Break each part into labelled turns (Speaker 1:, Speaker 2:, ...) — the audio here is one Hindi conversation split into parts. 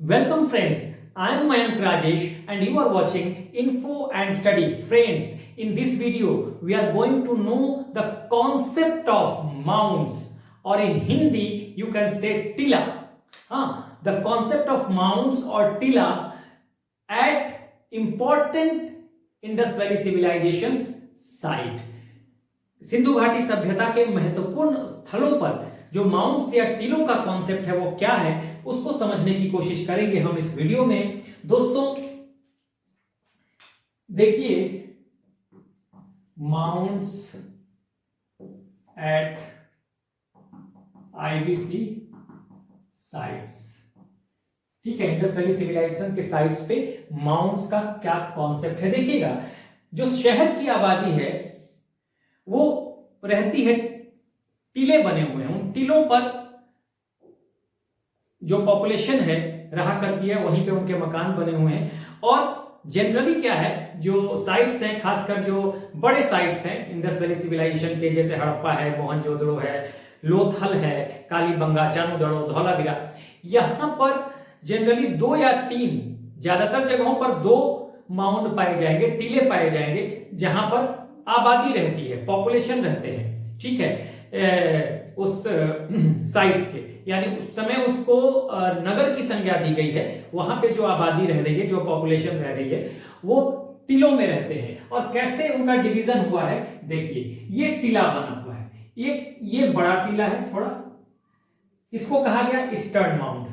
Speaker 1: Welcome friends, I am Mayank Rajesh and you are watching Info and Study. Friends, in this video we are going to know the concept of mounds, or in Hindi you can say tila. The concept of mounds or tila at important Indus Valley civilizations site. Sindhu घाटी सभ्यता के महत्वपूर्ण स्थलों पर जो माउंट्स या टीलों का कॉन्सेप्ट है वो क्या है उसको समझने की कोशिश करेंगे हम इस वीडियो में। दोस्तों देखिए, माउंट्स एट आईवीसी साइट्स, ठीक है, इंडस वैली सिविलाइजेशन के साइट्स पे माउंट्स का क्या कॉन्सेप्ट है। देखिएगा, जो शहर की आबादी है वो रहती है, टीले बने हुए हैं, उन टीलों पर जो पॉपुलेशन है रहा करती है, वहीं पे उनके मकान बने हुए हैं। और जनरली क्या है, जो साइट्स हैं, खासकर जो बड़े साइट्स हैं इंडस वैली सिविलाइजेशन के, जैसे हड़प्पा है, मोहनजोदड़ो है, लोथल है, कालीबंगा, चामुंडा, धौलावीरा, यहां पर जनरली 2 या 3, ज्यादातर जगहों पर 2 माउंट पाए जाएंगे, टीले पाए जाएंगे, जहां पर आबादी रहती है, पॉपुलेशन रहते हैं, ठीक है, उस साइट्स के, यानी उस समय उसको नगर की संज्ञा दी गई है। वहां पे जो आबादी रह रही है, जो पॉपुलेशन रह रही है, वो टीलों में रहते हैं। और कैसे उनका डिवीजन हुआ है, देखिए, ये टीला बना हुआ है, ये बड़ा टीला है थोड़ा, इसको कहा गया ईस्टर्न माउंट।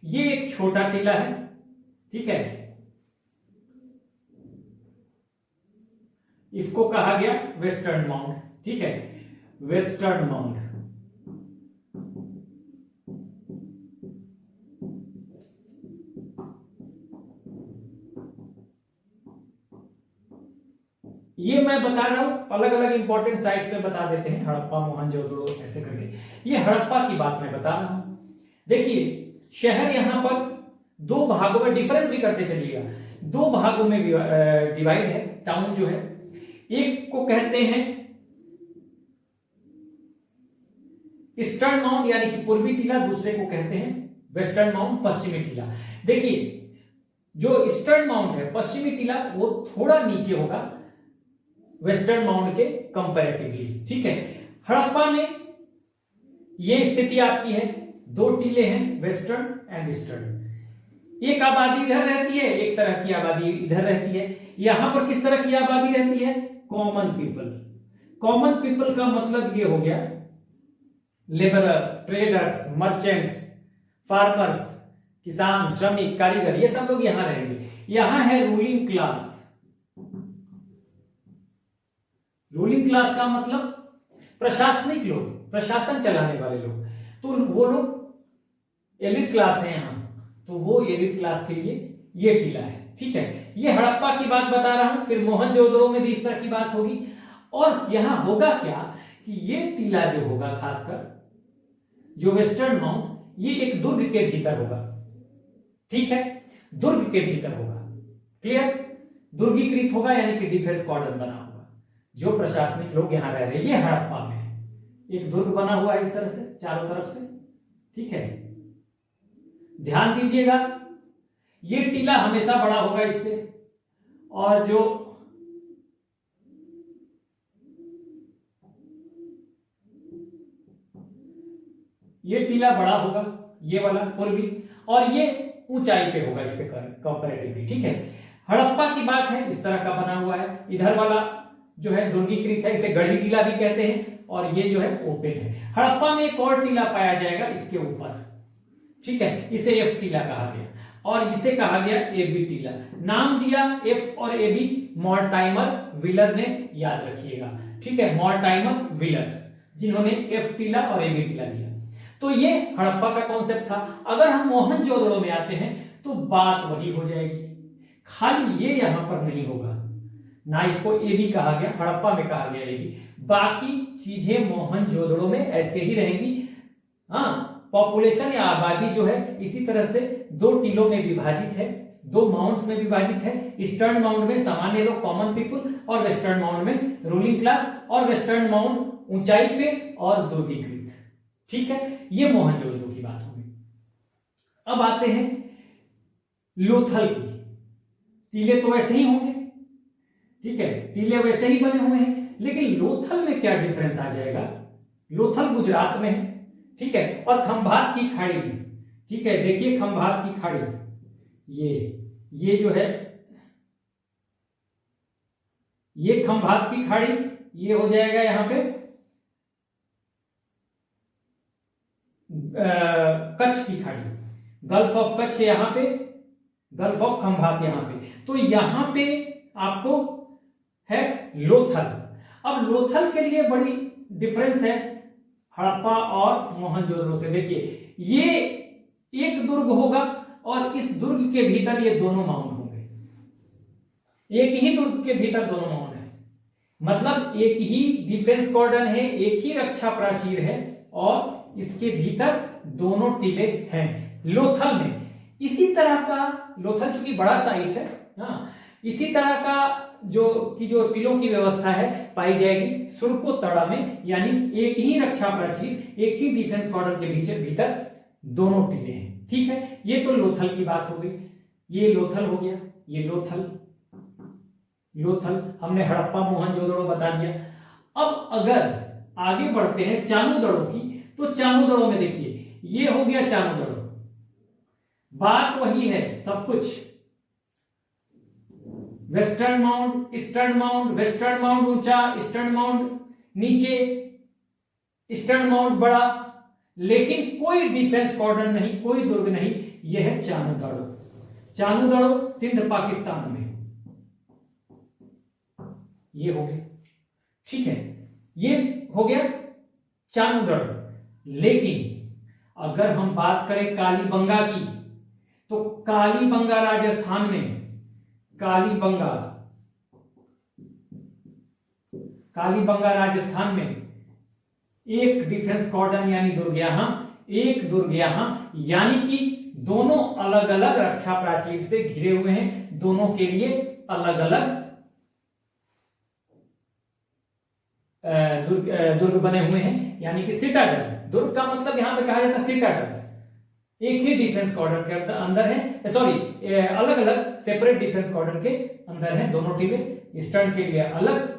Speaker 1: ये एक छोटा टीला है, ठीक है, इसको कहा गया वेस्टर्न माउंट, ठीक है, वेस्टर्न माउंट। ये मैं बता रहा हूं, अलग अलग इंपॉर्टेंट साइट्स पे बता देते हैं, हड़प्पा, मोहनजोदड़ो, ऐसे करके। ये हड़प्पा की बात मैं बता रहा हूं। देखिए, शहर यहां पर 2 भागों में, डिफरेंस भी करते चलिएगा, 2 भागों में डिवाइड है टाउन जो है। एक को कहते हैं ईस्टर्न माउंट यानी कि पूर्वी टीला, दूसरे को कहते हैं वेस्टर्न माउंट, पश्चिमी टीला। देखिए, जो ईस्टर्न माउंट है, पश्चिमी टीला, वो थोड़ा नीचे होगा वेस्टर्न माउंट के कंपैरेटिवली, ठीक है। हड़प्पा में ये स्थिति आपकी है, 2 टीले हैं, वेस्टर्न एंड ईस्टर्न। एक आबादी इधर रहती है, एक तरह की आबादी इधर रहती है। यहां पर किस तरह की आबादी रहती है, कॉमन पीपल। कॉमन पीपल का मतलब ये हो गया लेबरर, ट्रेडर्स, मर्चेंट्स, फार्मर्स, किसान, श्रमिक, कारीगर, ये सब लोग यहां रहेंगे। यहां है रूलिंग क्लास। रूलिंग क्लास का मतलब प्रशासनिक लोग, प्रशासन चलाने वाले लोग, तो वो लोग एलिट क्लास है यहां, तो वो एलिट क्लास के लिए ये टीला है, ठीक है। ये हड़प्पा की बात बता रहा हूं, फिर मोहनजोदड़ो में भी इस तरह की बात होगी। और यहां होगा क्या कि ये टीला जो होगा, खासकर जो वेस्टर्न माउंट, ये एक दुर्ग के भीतर होगा, ठीक है, दुर्ग के भीतर होगा, क्लियर, दुर्गीकृत होगा, यानी कि डिफेंस कॉर्डन बना होगा। जो प्रशासनिक लोग यहां रह रहे हैं, ये हड़प्पा में है, एक दुर्ग बना हुआ है इस तरह से चारों तरफ से, ठीक है। ध्यान दीजिएगा, ये टीला हमेशा बड़ा होगा इससे, और जो ये टीला बड़ा होगा, ये वाला पूर्वी, और ये ऊंचाई पे होगा इसके कंपैरेटिवली, ठीक है। हड़प्पा की बात है, इस तरह का बना हुआ है। इधर वाला जो है दुर्गीकृत है, इसे गढ़ी टीला भी कहते हैं, और ये जो है ओपन है। हड़प्पा में एक और टीला पाया जाएगा इसके ऊपर, ठीक है, इसे एफ टीला कहा गया, और इसे कहा गया एबी टीला। नाम दिया एफ और एबी, मॉर्टाइमर व्हीलर ने, याद रखिएगा, ठीक है, मॉर्टाइमर व्हीलर, जिन्होंने एफ टीला और एबी टीला दिया। तो ये हड़प्पा का कॉन्सेप्ट था। अगर हम मोहनजोदड़ो में आते हैं तो बात वही हो जाएगी, खाली ये यहां पर नहीं होगा, ना इसको एबी कहा गया, हड़प्पा में कहा गया एबी, बाकी चीजें मोहनजोदड़ो में ऐसे ही रहेंगी। हाँ, पॉपुलेशन या आबादी जो है इसी तरह से 2 टीलों में विभाजित है, 2 माउंट्स में विभाजित है। ईस्टर्न माउंट में सामान्य लोग, कॉमन पीपल, और वेस्टर्न माउंट में रूलिंग क्लास, और वेस्टर्न माउंट ऊंचाई पे और दुर्गीकृत, ठीक है। ये मोहनजोदड़ो की बात होगी। अब आते हैं लोथल की। टीले तो वैसे ही होंगे, ठीक है, टीले वैसे ही बने हुए हैं, लेकिन लोथल में क्या डिफरेंस आ जाएगा? लोथल गुजरात में है, ठीक है, और खंभात की खाड़ी भी, ठीक है। देखिए खंभात की खाड़ी, ये जो है ये खंभात की खाड़ी, ये हो जाएगा यहां पे कच्छ की खाड़ी, गल्फ ऑफ कच्छ यहां पे, गल्फ ऑफ खंभात यहां पे। तो यहां पे आपको है लोथल। अब लोथल के लिए बड़ी डिफरेंस है हड़प्पा और मोहनजोदड़ो से। देखिए ये एक दुर्ग होगा और इस दुर्ग के भीतर ये दोनों माउंट होंगे, एक ही दुर्ग के भीतर दोनों माउंट है, मतलब एक ही डिफेंस कॉर्डन है, एक ही रक्षा प्राचीर है और इसके भीतर दोनों टीले हैं लोथल में। इसी तरह का लोथल चूंकि बड़ा साइट है, हाँ, इसी तरह का जो टीलों की व्यवस्था है पाई जाएगी सुरकोतड़ा में, यानी एक ही रक्षा प्राचीर, एक ही डिफेंस कॉर्डन के भीतर दोनों टीले हैं, ठीक है। ये तो लोथल की बात हो गई, ये लोथल हो गया, ये लोथल हमने हड़प्पा मोहनजोदड़ो बता दिया। अब अगर आगे बढ़ते हैं चानूदड़ो की, तो चानूदड़ो में देखिए ये हो गया चानूदड़ो, बात वही है सब कुछ, western mount, eastern mount, western mount ऊंचा, ईस्टर्न माउंट नीचे, ईस्टर्न माउंट बड़ा, लेकिन कोई डिफेंस कॉर्डन नहीं, कोई दुर्ग नहीं। यह है चानूदड़ो। चानूदड़ो सिंध पाकिस्तान में, ये हो गया, ठीक है, ये हो गया चानूदड़ो। लेकिन अगर हम बात करें कालीबंगा की, तो कालीबंगा राजस्थान में, कालीबंगा राजस्थान में एक डिफेंस कॉर्डन यानी दुर्ग यहां, एक दुर्ग यहां, यानी कि दोनों अलग अलग रक्षा प्राचीर से घिरे हुए हैं, दोनों के लिए अलग अलग दुर्ग बने हुए हैं, यानी कि सिटाडल। दुर्ग का मतलब यहां पे कहा जाता है सिटाडल, एक ही डिफेंस कॉर्डन के अंदर है, सॉरी अलग अलग सेपरेट डिफेंस कॉर्डन के अंदर है दोनों टीले। ईस्टर्न के लिए अलग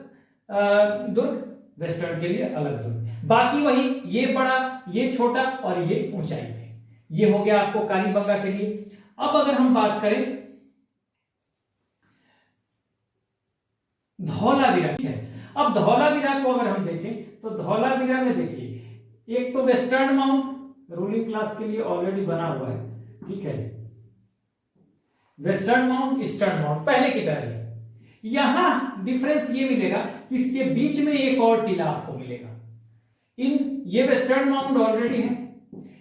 Speaker 1: दुर्ग, वेस्टर्न के लिए अलग दुर्ग, बाकी वही, ये बड़ा, ये छोटा और ये ऊंचाई पे। ये हो गया आपको कालीबंगा के लिए। अब अगर हम बात करें धौलावीरा है, अब धौलावीरा को अगर हम देखें तो धौलावीरा में देखिए एक तो वेस्टर्न माउंट रूलिंग क्लास के लिए ऑलरेडी बना हुआ है, ठीक है, वेस्टर्न माउंट, ईस्टर्न माउंट पहले की तरह ही। यहां डिफरेंस ये मिलेगा कि इसके बीच में एक और टीला आपको मिलेगा। ये वेस्टर्न माउंट ऑलरेडी है,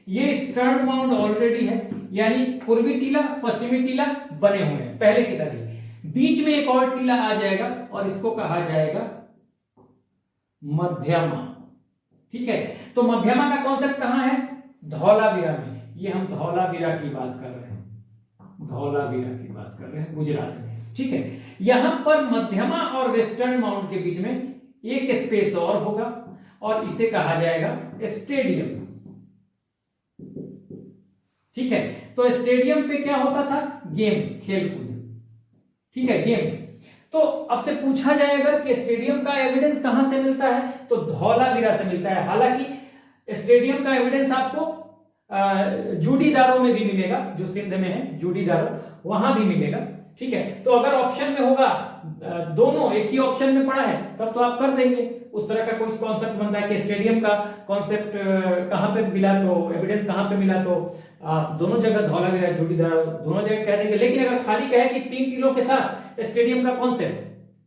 Speaker 1: ये ईस्टर्न माउंट ऑलरेडी है, यानी पूर्वी टीला पश्चिमी टीला बने हुए हैं पहले की तरह ही। बीच में एक और टीला आ जाएगा और इसको कहा जाएगा मध्यमा, ठीक है। तो मध्यमा का कॉन्सेप्ट कहां है? धौलावीरा में। ये हम धौलावीरा की बात कर रहे हैं, धौलावीरा की बात कर रहे हैं गुजरात में, ठीक है। यहां पर मध्यमा और वेस्टर्न माउंट के बीच में एक स्पेस और होगा और इसे कहा जाएगा स्टेडियम, ठीक है। तो स्टेडियम पे क्या होता था? गेम्स, खेलकूद, ठीक है, गेम्स। तो अब से पूछा जाए अगर कि स्टेडियम का एविडेंस कहां से मिलता है, तो धौलावीरा से मिलता है। हालांकि स्टेडियम का एविडेंस आपको जूडीदारो में भी मिलेगा, जो सिंध में है जूडीदारो, वहां भी मिलेगा, ठीक है। तो अगर ऑप्शन में होगा दोनों एक ही ऑप्शन में पड़ा है तब तो आप कर देंगे। उस तरह का कोई कॉन्सेप्ट बनता है कि स्टेडियम का कॉन्सेप्ट कहां पे मिला, तो एविडेंस कहां पे मिला, तो आप दोनों जगह धौलावीरा जूडीदारो दोनों जगह कह देंगे। लेकिन अगर खाली कहे कि 3 टीलों के साथ स्टेडियम का कॉन्सेप्ट,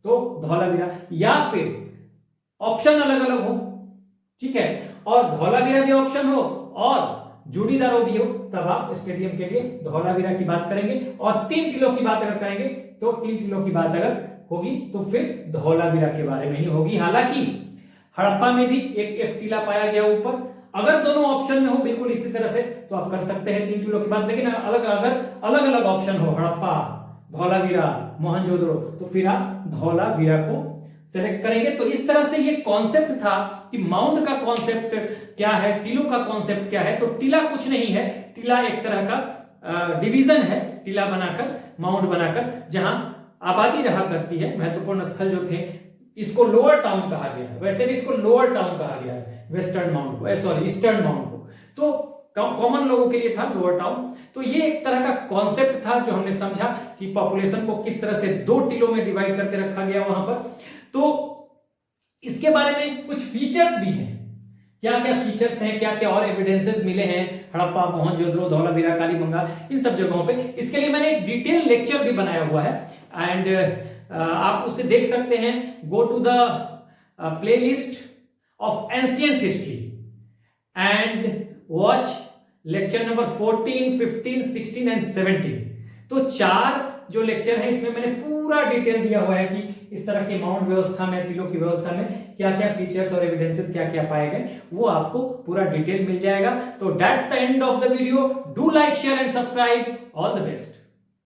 Speaker 1: तो धौलावीरा, या फिर ऑप्शन अलग अलग हो, ठीक है, और धौलावीरा भी ऑप्शन हो और जूडीदारो भी हो, तब आप स्टेडियम के लिए धौलावीरा की बात करेंगे। और 3 टीलों की बात अगर करेंगे तो 3 टीलों की बात अगर होगी तो फिर धौलावीरा के बारे में ही होगी। हालांकि हड़प्पा में भी एक एफ टीला पाया गया ऊपर, अगर दोनों ऑप्शन में हो बिल्कुल इसी तरह से तो आप कर सकते हैं 3 टीलों की बात। लेकिन अगर अलग अलग ऑप्शन हो, हड़प्पा, धौलावीरा, मोहनजोदड़ो, तो फिर आप धौलावीरा को सेलेक्ट करेंगे। तो इस तरह से ये कॉन्सेप्ट था कि माउंट का कॉन्सेप्ट क्या है, टीलों का कॉन्सेप्ट क्या है। तो टीला कुछ नहीं है, टीला एक तरह का डिवीजन है टीला बनाकर, माउंट बनाकर, जहां आबादी रहा करती है, महत्वपूर्ण स्थल जो थे, इसको लोअर टाउन कहा गया है। वैसे भी इसको लोअर टाउन कहा गया है वेस्टर्न माउंट को, सॉरी ईस्टर्न माउंट को, तो कॉमन लोगों के लिए था लोअर टाउन। तो ये एक तरह का कॉन्सेप्ट था जो हमने समझा कि पॉपुलेशन को किस तरह से 2 टीलों में डिवाइड करके रखा गया वहां पर। तो इसके बारे में कुछ फीचर्स भी हैं, क्या क्या फीचर्स हैं, क्या क्या और एविडेंसेस मिले हैं हड़प्पा, मोहनजोदड़ो, धौलावीरा, कालीबंगा, इन सब जगहों पे। इसके लिए मैंने एक डिटेल लेक्चर भी बनाया हुआ है एंड आप उसे देख सकते हैं। Go to the playlist of ancient history and watch lecture number 14, 15, 16 and 17। तो 4 जो लेक्चर है इसमें मैंने पूरा डिटेल दिया हुआ है कि इस तरह के माउंट व्यवस्था में, टीलों की व्यवस्था में क्या क्या फीचर्स और एविडेंसेस क्या क्या पाए गए, वो आपको पूरा डिटेल मिल जाएगा। तो that's the end of the video. Do like, share and subscribe. All the best.